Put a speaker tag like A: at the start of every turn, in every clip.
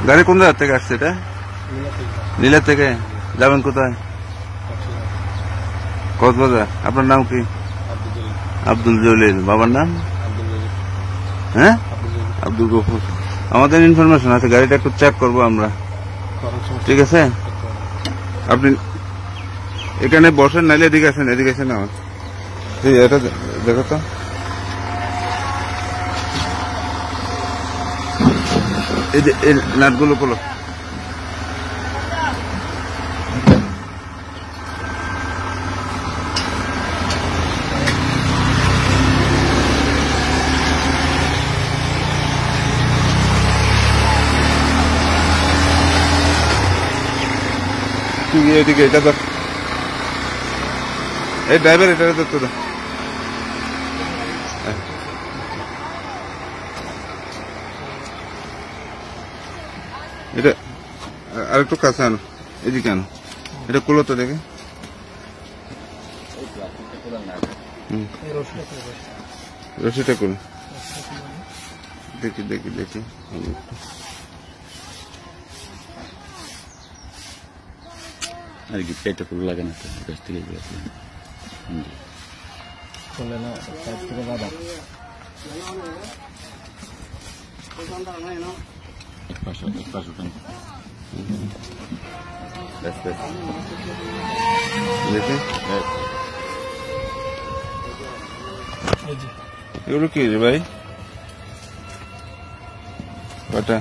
A: গাড়ি কোন জায়গা থেকে আসছে এটা? নীলা থেকে। যাবেন কোথায়? কক্সবাজার। আপনার নাম কি? আব্দুল জলিল। বাবার নাম? হ্যাঁ, আব্দুল গফুর। আমাদের ইনফরমেশন আছে, গাড়িটা একটু চেক করবো আমরা, ঠিক আছে? আপনি এখানে বসেন, নাইলে এদিকে আসেন, এদিকে আসেন। আমার এটা দেখো তো, এই যে এই নাটগুলো খোলো। এদিকে এটা ধর, এই ড্রাইভার এটা ধরতে দাও। এটা আরেকটু কাছে আনো, এদিকে আনো, এটা খুলো তো দেখে। রশিটা খুলো, দেখি দেখি দেখি।
B: আর কি পেটে পুরো লাগে না তো, কাছ থেকে
C: চলে না সাইড থেকে বাবা
B: এক পাশে উঠান।
A: দেখি এগুলো কি রে ভাই? কটা?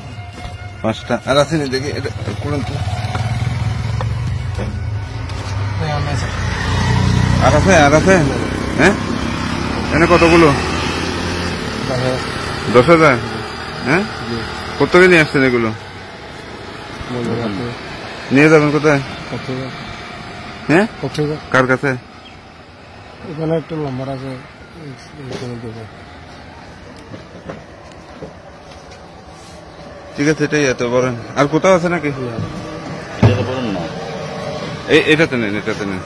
A: 5টা। আর আছে না দেখি, এটা করুন তো। আর আছে, আর আছে। হ্যাঁ, এখানে কতগুলো? 10,000। হ্যাঁ, কোথেকে নিয়ে আসছেন এগুলো? নিয়ে যাবেন কোথায়? হ্যাঁ, কার কাছে?
C: এখানে একটা নাম্বার আছে,
A: ঠিক আছে, এটাই এত বলেন। আর কোথাও আছে নাকি?
B: বলুন না,
A: এটাতে নেন, এটাতে নেন।